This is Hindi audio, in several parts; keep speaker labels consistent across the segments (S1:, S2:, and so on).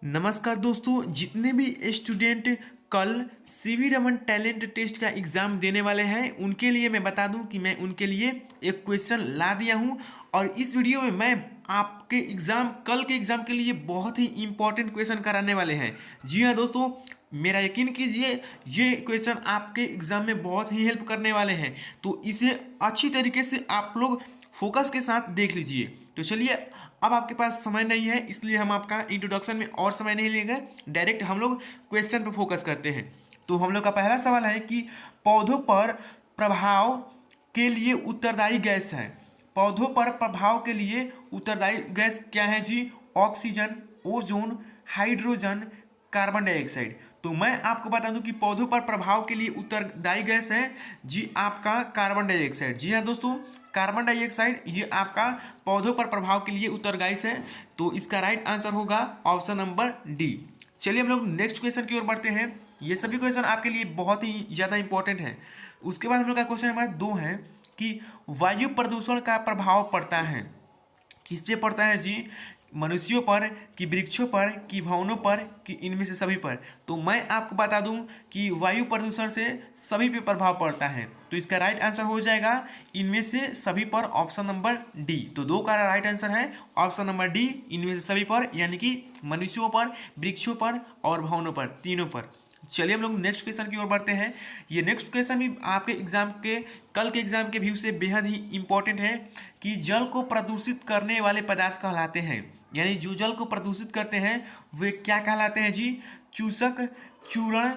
S1: नमस्कार दोस्तों, जितने भी स्टूडेंट कल सीवी रमन टैलेंट टेस्ट का एग्ज़ाम देने वाले हैं उनके लिए मैं बता दूं कि मैं उनके लिए एक क्वेश्चन ला दिया हूं। और इस वीडियो में मैं आपके कल के एग्ज़ाम के लिए बहुत ही इंपॉर्टेंट क्वेश्चन कराने वाले हैं। जी हाँ दोस्तों, मेरा यकीन कीजिए ये क्वेश्चन आपके एग्ज़ाम में बहुत ही हेल्प करने वाले हैं, तो इसे अच्छी तरीके से आप लोग फोकस के साथ देख लीजिए। तो चलिए, अब आपके पास समय नहीं है इसलिए हम आपका इंट्रोडक्शन में और समय नहीं लेंगे, डायरेक्ट हम लोग क्वेश्चन पर फोकस करते हैं। तो हम लोग का पहला सवाल है कि पौधों पर प्रभाव के लिए उत्तरदायी गैस है। पौधों पर प्रभाव के लिए उत्तरदायी गैस क्या है जी? Oxygen, ozone, hydrogen, carbon dioxide. तो मैं आपको बता दूं कि पौधों पर प्रभाव के लिए उत्तरदायी गैस है जी आपका कार्बन डाइऑक्साइड। जी हाँ दोस्तों, कार्बन डाइऑक्साइड ये आपका पौधों पर प्रभाव के लिए उत्तरदायी है। तो इसका राइट आंसर होगा ऑप्शन नंबर डी। चलिए हम लोग नेक्स्ट क्वेश्चन की ओर बढ़ते हैं। ये सभी क्वेश्चन आपके लिए बहुत ही ज़्यादा इंपॉर्टेंट है। उसके बाद हम लोग का क्वेश्चन नंबर 2 है कि वायु प्रदूषण का प्रभाव पड़ता है, किस पे पड़ता है जी? मनुष्यों पर, कि वृक्षों पर, कि भवनों पर, कि इनमें से सभी पर। तो मैं आपको बता दूं कि वायु प्रदूषण से सभी पे प्रभाव पड़ता है। तो इसका राइट आंसर हो जाएगा इनमें से सभी पर, ऑप्शन नंबर डी। तो 2 का राइट आंसर है ऑप्शन नंबर डी, इनमें से सभी पर, यानी कि मनुष्यों पर, वृक्षों पर और भवनों पर, तीनों पर। चलिए हम लोग नेक्स्ट क्वेश्चन की ओर बढ़ते हैं। ये नेक्स्ट क्वेश्चन भी आपके कल के एग्जाम के व्यू से बेहद ही इंपॉर्टेंट है कि जल को प्रदूषित करने वाले पदार्थ कहलाते हैं, यानी जो जल को प्रदूषित करते हैं वे क्या कहलाते हैं जी? चूसक, चूर्ण,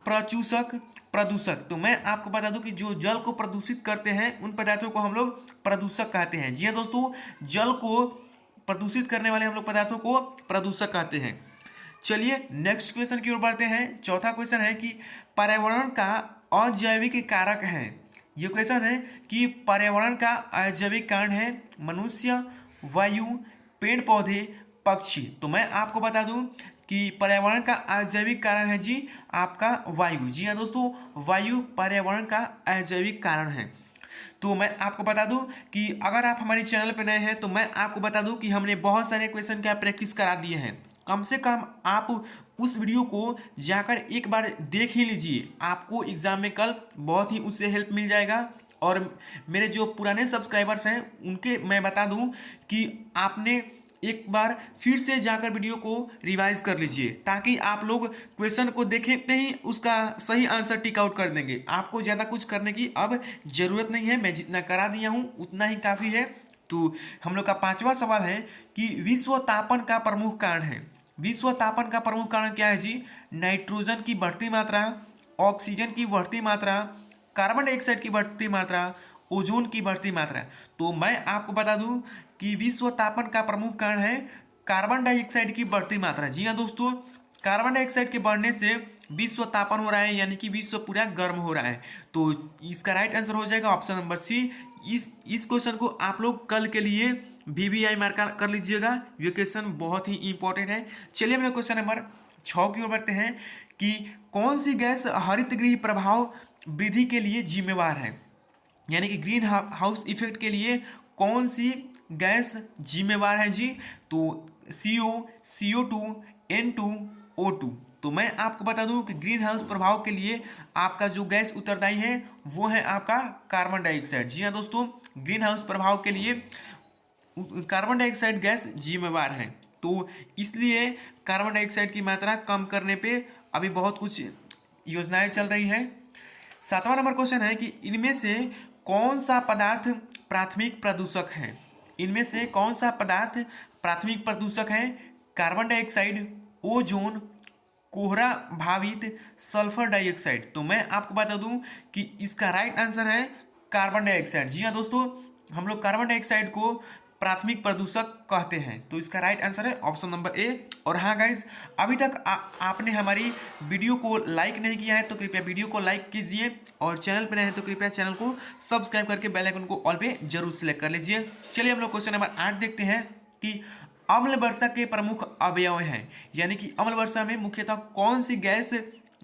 S1: प्रचूसक, प्रदूषक। तो मैं आपको बता दूं कि जो जल को प्रदूषित करते हैं उन पदार्थों को हम लोग प्रदूषक कहते हैं। जी हाँ दोस्तों, जल को प्रदूषित करने वाले हम लोग पदार्थों को प्रदूषक कहते हैं। चलिए नेक्स्ट क्वेश्चन की ओर बढ़ते हैं। चौथा क्वेश्चन है कि पर्यावरण का अजैविक कारक है। ये क्वेश्चन है कि पर्यावरण का अजैविक कारण है मनुष्य, वायु, पेड़ पौधे, पक्षी। तो मैं आपको बता दूं कि पर्यावरण का अजैविक कारण है जी आपका वायु। जी हाँ दोस्तों, वायु पर्यावरण का अजैविक कारण है। तो मैं आपको बता दूं कि अगर आप हमारे चैनल पर नए हैं तो मैं आपको बता दूं कि हमने बहुत सारे क्वेश्चन का प्रैक्टिस करा दिए हैं। कम से कम आप उस वीडियो को जाकर एक बार देख ही लीजिए, आपको एग्जाम में कल बहुत ही उससे हेल्प मिल जाएगा। और मेरे जो पुराने सब्सक्राइबर्स हैं उनके मैं बता दूं कि आपने एक बार फिर से जाकर वीडियो को रिवाइज कर लीजिए, ताकि आप लोग क्वेश्चन को देखते ही उसका सही आंसर टिक आउट कर देंगे। आपको ज़्यादा कुछ करने की अब ज़रूरत नहीं है, मैं जितना करा दिया हूँ उतना ही काफ़ी है। तो हम लोग का 5वां सवाल है कि विश्व तापन का प्रमुख कारण है। विश्व तापन का प्रमुख कारण क्या है जी? नाइट्रोजन की बढ़ती मात्रा, ऑक्सीजन की बढ़ती मात्रा, कार्बन डाइऑक्साइड की बढ़ती मात्रा, ओजोन की बढ़ती मात्रा। तो मैं आपको बता दूं कि विश्व तापन का प्रमुख कारण है कार्बन डाइऑक्साइड की बढ़ती मात्रा। जी हाँ दोस्तों, कार्बन डाइऑक्साइड के बढ़ने से विश्व तापन हो रहा है, यानी कि विश्व पूरा गर्म हो रहा है। तो इसका राइट आंसर हो जाएगा ऑप्शन नंबर सी। इस क्वेश्चन को आप लोग कल के लिए VVI मार्क कर लीजिएगा, ये क्वेश्चन बहुत ही इंपॉर्टेंट है। चलिए हम लोग क्वेश्चन नंबर 6 की ओर बढ़ते हैं कि कौन सी गैस हरित गृह प्रभाव वृद्धि के लिए जिम्मेवार है, यानी कि ग्रीन हाउस इफेक्ट के लिए कौन सी गैस जिम्मेवार है जी? तो CO, CO2, N2, O2। तो मैं आपको बता दूं कि ग्रीन हाउस प्रभाव के लिए आपका जो गैस उत्तरदायी है वो है आपका कार्बन डाइऑक्साइड। जी हाँ दोस्तों, ग्रीन हाउस प्रभाव के लिए कार्बन डाइऑक्साइड गैस जिम्मेवार है। तो इसलिए कार्बन डाइऑक्साइड की मात्रा कम करने पे अभी बहुत कुछ योजनाएं चल रही हैं। 7वां नंबर क्वेश्चन है कि इनमें से कौन सा पदार्थ प्राथमिक प्रदूषक है? इनमें से कौन सा पदार्थ प्राथमिक प्रदूषक है? कार्बन डाइऑक्साइड, ओजोन, कोहरा भावित, सल्फर डाइऑक्साइड। तो मैं आपको बता दूं कि इसका राइट आंसर है कार्बन डाइऑक्साइड। जी हाँ दोस्तों, हम लोग कार्बन डाइऑक्साइड को प्राथमिक प्रदूषक कहते हैं। तो इसका राइट आंसर है ऑप्शन नंबर ए। और हाँ गाइज, अभी तक आपने हमारी वीडियो को लाइक नहीं किया है तो कृपया वीडियो को लाइक कीजिए, और चैनल पर नए हैं तो कृपया चैनल को सब्सक्राइब करके बेल आइकन को ऑल पे जरूर सेलेक्ट कर लीजिए। चलिए हम लोग क्वेश्चन नंबर 8 देखते हैं कि अम्ल वर्षा के प्रमुख अवयव हैं, यानी कि अम्ल वर्षा में मुख्यतः कौन सी गैस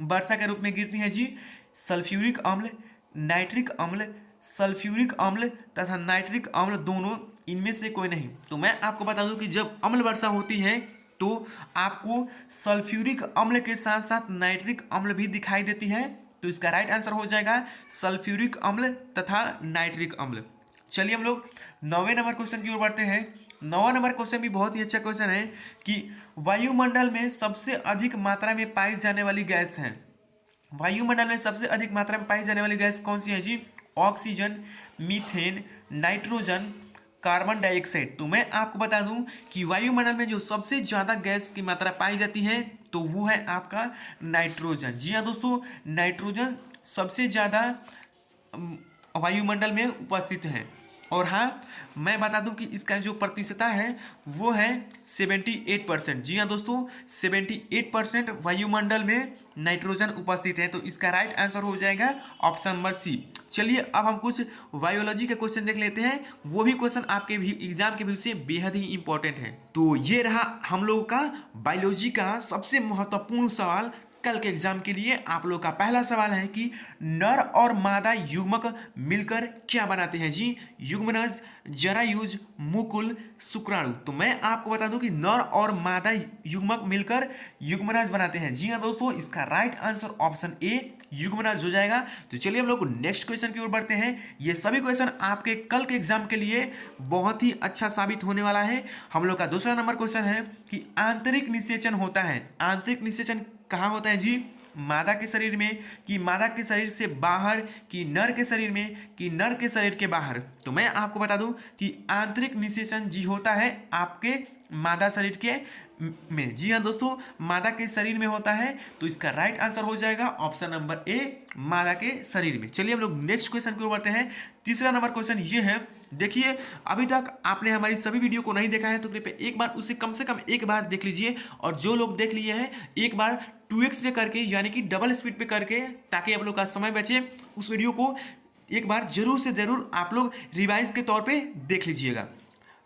S1: वर्षा के रूप में गिरती है जी? सल्फ्यूरिक अम्ल, नाइट्रिक अम्ल, सल्फ्यूरिक अम्ल तथा नाइट्रिक अम्ल दोनों, इनमें से कोई नहीं। तो मैं आपको बता दूं कि जब अम्ल वर्षा होती है तो आपको सल्फ्यूरिक अम्ल के साथ साथ नाइट्रिक अम्ल भी दिखाई देती है। तो इसका राइट आंसर हो जाएगा सल्फ्यूरिक अम्ल तथा नाइट्रिक अम्ल। चलिए हम लोग 9वें नंबर क्वेश्चन की ओर बढ़ते हैं। 9वां नंबर क्वेश्चन भी बहुत ही अच्छा क्वेश्चन है कि वायुमंडल में सबसे अधिक मात्रा में पाई जाने वाली गैस है। वायुमंडल में सबसे अधिक मात्रा में पाई जाने वाली गैस कौन सी है जी? Oxygen, methane, nitrogen, carbon dioxide. तो मैं आपको बता दूं कि वायुमंडल में जो सबसे ज़्यादा गैस की मात्रा पाई जाती है तो वो है आपका नाइट्रोजन। जी हाँ दोस्तों, नाइट्रोजन सबसे ज़्यादा वायुमंडल में उपस्थित है। और हाँ, मैं बता दूं कि इसका जो प्रतिशतता है वो है 78%। जी हाँ दोस्तों, 78% वायुमंडल में नाइट्रोजन उपस्थित है। तो इसका राइट आंसर हो जाएगा ऑप्शन नंबर सी। चलिए अब हम कुछ बायोलॉजी के क्वेश्चन देख लेते हैं। वो भी क्वेश्चन आपके भी एग्जाम के व्यू से बेहद ही इंपॉर्टेंट है। तो ये रहा हम लोगों का बायोलॉजी का सबसे महत्वपूर्ण सवाल कल के एग्जाम के लिए। आप लोग का पहला सवाल है कि नर और मादा युग्मक मिलकर क्या बनाते हैं जी? युग्मनज, जरायुज, मुकुल, शुक्राणु। तो मैं आपको बता दूं कि नर और मादा युग्मक मिलकर युग्मनज बनाते हैं। जी हाँ दोस्तों, इसका राइट आंसर ऑप्शन ए युग्मनज हो जाएगा। तो चलिए हम लोग नेक्स्ट क्वेश्चन की ओर बढ़ते हैं। ये सभी क्वेश्चन आपके कल के एग्जाम के लिए बहुत ही अच्छा साबित होने वाला है। हम लोग का दूसरा नंबर क्वेश्चन है कि आंतरिक निषेचन होता है। आंतरिक निषेचन कहाँ होता है जी? मादा के शरीर में, कि मादा के शरीर से बाहर, कि नर के शरीर में, कि नर के शरीर के बाहर। तो मैं आपको बता दूं कि आंतरिक निषेचन जी होता है आपके मादा शरीर के में। जी हाँ दोस्तों, मादा के शरीर में होता है। तो इसका राइट आंसर हो जाएगा ऑप्शन नंबर ए, मादा के शरीर में। चलिए हम लोग नेक्स्ट क्वेश्चन की ओर बढ़ते हैं। तीसरा नंबर क्वेश्चन ये है, देखिए अभी तक आपने हमारी सभी वीडियो को नहीं देखा है तो कृपया एक बार उसे कम से कम एक बार देख लीजिए। और जो लोग देख लिए हैं एक बार 2x पे करके, यानी कि डबल स्पीड पे करके, ताकि आप लोग का समय बचे, उस वीडियो को एक बार जरूर से जरूर आप लोग रिवाइज के तौर पे देख लीजिएगा।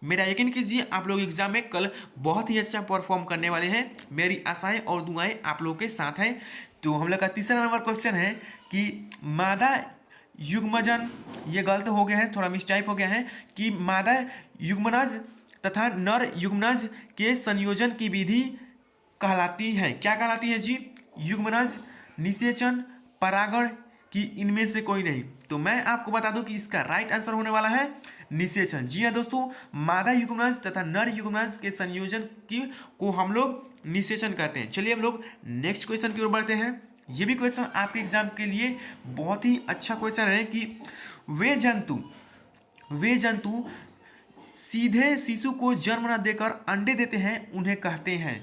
S1: मेरा यकीन कीजिए आप लोग एग्जाम में कल बहुत ही अच्छा परफॉर्म करने वाले हैं। मेरी आशाएं और दुआएं आप लोगों के साथ हैं। तो हम लोग का तीसरा नंबर क्वेश्चन है कि मादा युग्मजन, ये गलत हो गया है, थोड़ा मिस्टाइप हो गया है, कि मादा युग्मनज तथा नर युग्मनज के संयोजन की विधि कहलाती है। क्या कहलाती है जी? युग्मनज, निषेचन, परागण, कि इनमें से कोई नहीं। तो मैं आपको बता दूं कि इसका राइट आंसर होने वाला है निषेचन। जी हाँ दोस्तों, मादा युग्मनज तथा नर युग्मनज के संयोजन की को हम लोग निषेचन कहते हैं। चलिए हम लोग नेक्स्ट क्वेश्चन की ओर बढ़ते हैं। ये भी क्वेश्चन आपके एग्जाम के लिए बहुत ही अच्छा क्वेश्चन है कि वे जंतु सीधे शिशु को जन्म न देकर अंडे देते हैं, उन्हें कहते हैं।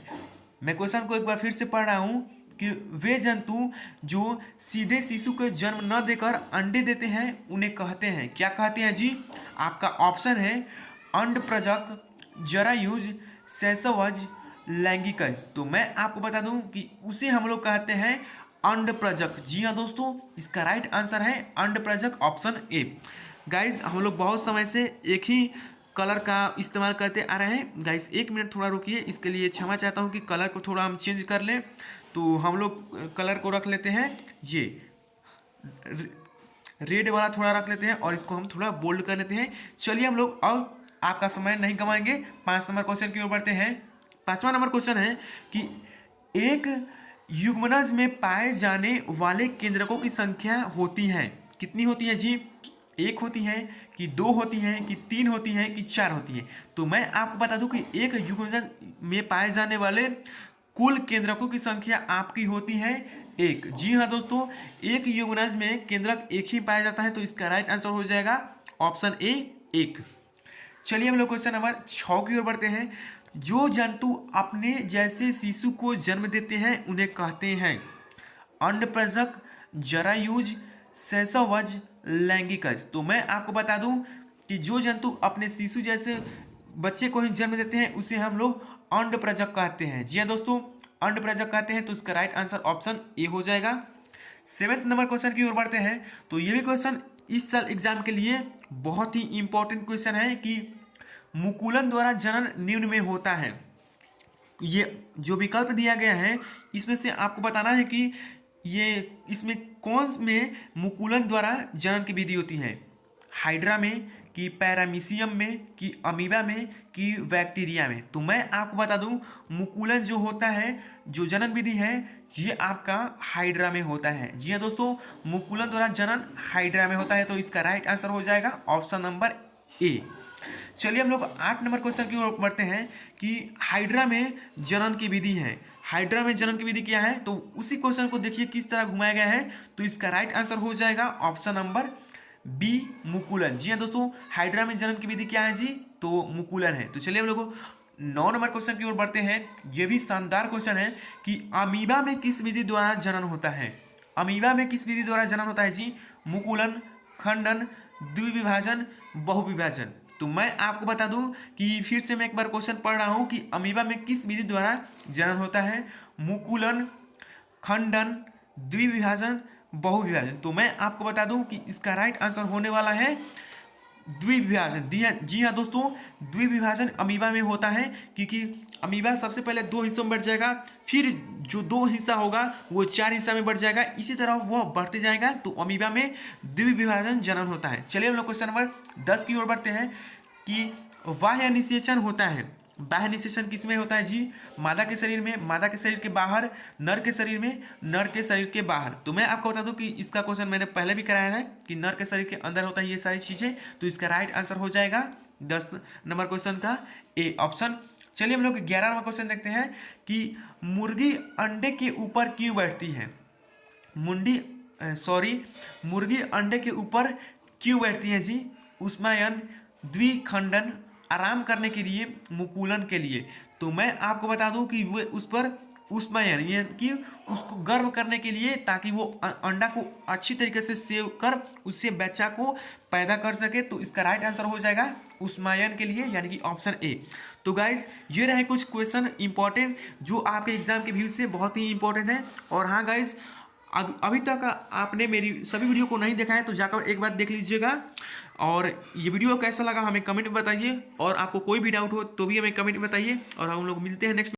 S1: मैं क्वेश्चन को एक बार फिर से पढ़ रहा हूं कि वे जंतु जो सीधे शिशु को जन्म न देकर अंडे देते हैं उन्हें कहते हैं। क्या कहते हैं जी? आपका ऑप्शन है अंडप्रजक, जरायुज, शैशवज, लैंगिकज। तो मैं आपको बता दूं कि उसे हम लोग कहते हैं अंडप्रजक। जी हाँ दोस्तों, इसका राइट आंसर है अंडप्रजक, ऑप्शन ए। गाइज हम लोग बहुत समय से एक ही कलर का इस्तेमाल करते आ रहे हैं। गाइस एक मिनट थोड़ा रुकिए, इसके लिए क्षमा चाहता हूँ कि कलर को थोड़ा हम चेंज कर लें। तो हम लोग कलर को रख लेते हैं, ये रेड वाला थोड़ा रख लेते हैं और इसको हम थोड़ा बोल्ड कर लेते हैं। चलिए हम लोग अब आपका समय नहीं कमाएंगे, 5 नंबर क्वेश्चन की ओर बढ़ते हैं। 5वां नंबर क्वेश्चन है कि एक युग्मनज में पाए जाने वाले केंद्रकों की संख्या होती है, कितनी होती है जी? 1 होती है, कि 2 होती है, कि 3 होती है, कि 4 होती है। तो मैं आपको बता दूं कि एक युग्मनज में पाए जाने वाले कुल केंद्रकों की संख्या आपकी होती है 1। जी हाँ दोस्तों, एक युग्मनज में केंद्रक एक ही पाया जाता है। तो इसका राइट आंसर हो जाएगा ऑप्शन ए, 1। चलिए हम लोग क्वेश्चन नंबर 6 की ओर बढ़ते हैं। जो जंतु अपने जैसे शिशु को जन्म देते हैं उन्हें कहते हैं अंडप्रजक, जरायुज, शैशवज, लैंगिकज। तो मैं आपको बता दूं कि जो जंतु अपने शिशु जैसे बच्चे को ही जन्म देते हैं उसे हम लोग अंडप्रजक कहते हैं। जी हाँ दोस्तों, अंडप्रजक कहते हैं। तो इसका राइट आंसर ऑप्शन ए हो जाएगा। 7वें नंबर क्वेश्चन की ओर बढ़ते हैं। तो ये भी क्वेश्चन इस साल एग्जाम के लिए बहुत ही इंपॉर्टेंट क्वेश्चन है कि मुकुलन द्वारा जनन निम्न में होता है। ये जो विकल्प दिया गया है इसमें से आपको बताना है कि ये इसमें कौन में मुकुलन द्वारा जनन की विधि होती है। हाइड्रा में, कि पैरामीशियम में, कि अमीबा में, कि बैक्टीरिया में। तो मैं आपको बता दूं मुकुलन जो होता है, जो जनन विधि है, ये आपका हाइड्रा में होता है। जी हाँ दोस्तों, मुकुलन द्वारा जनन हाइड्रा में होता है। तो इसका राइट आंसर हो जाएगा ऑप्शन नंबर ए। चलिए हम लोग 8 नंबर क्वेश्चन की ओर बढ़ते हैं कि हाइड्रा में जनन की विधि है। हाइड्रा में जनन की विधि क्या है, तो उसी क्वेश्चन को देखिए किस तरह घुमाया गया है। तो इसका राइट आंसर हो जाएगा ऑप्शन नंबर बी, मुकुलन। जी हाँ दोस्तों, हाइड्रा में जनन की विधि क्या है जी, तो मुकुलन है। तो चलिए हम लोग 9 नंबर क्वेश्चन की ओर बढ़ते हैं। ये भी शानदार क्वेश्चन है कि अमीबा में किस विधि द्वारा जनन होता है। अमीबा में किस विधि द्वारा जनन होता है जी, मुकुलन, खंडन, द्विविभाजन, बहुविभाजन। तो मैं आपको बता दूं कि फिर से मैं एक बार क्वेश्चन पढ़ रहा हूं कि अमीबा में किस विधि द्वारा जनन होता है, मुकुलन, खंडन, द्विविभाजन, बहुविभाजन। तो मैं आपको बता दूं कि इसका राइट आंसर होने वाला है द्विविभाजन। जी हाँ दोस्तों, द्विविभाजन अमीबा में होता है, क्योंकि अमीबा सबसे पहले 2 हिस्सों में बढ़ जाएगा, फिर जो 2 हिस्सा होगा वो 4 हिस्सा में बढ़ जाएगा, इसी तरह वह बढ़ते जाएगा। तो अमीबा में द्विविभाजन जनन होता है। चलिए हम लोग क्वेश्चन नंबर 10 की ओर बढ़ते हैं कि बाह्य निषेचन होता है। बाह्य निषेचन किसमें होता है जी, मादा के शरीर में, मादा के शरीर के बाहर, नर के शरीर में, नर के शरीर के बाहर। तो मैं आपको बता दूं कि इसका क्वेश्चन मैंने पहले भी कराया है कि नर के शरीर के अंदर होता है ये सारी चीजें। तो इसका राइट आंसर हो जाएगा 10 नंबर क्वेश्चन का ए ऑप्शन। चलिए हम लोग 11 नंबर क्वेश्चन देखते हैं कि मुर्गी अंडे के ऊपर क्यों बैठती है। मुर्गी अंडे के ऊपर क्यों बैठती है जी, उष्मायन, द्विखंडन, आराम करने के लिए, मुकुलन के लिए। तो मैं आपको बता दूं कि वो उस पर उष्मायन, ये कि उसको गर्म करने के लिए, ताकि वो अंडा को अच्छी तरीके से सेव कर उससे बच्चा को पैदा कर सके। तो इसका राइट आंसर हो जाएगा उष्मायन के लिए, यानी कि ऑप्शन ए। तो गाइज ये रहे कुछ क्वेश्चन इंपॉर्टेंट जो आपके एग्जाम के व्यू से बहुत ही इंपॉर्टेंट है। और हाँ गाइज, अभी तक आपने मेरी सभी वीडियो को नहीं देखा है तो जाकर एक बार देख लीजिएगा। और ये वीडियो कैसा लगा हमें कमेंट में बताइए, और आपको कोई भी डाउट हो तो भी हमें कमेंट में बताइए। और हम लोग मिलते हैं नेक्स्ट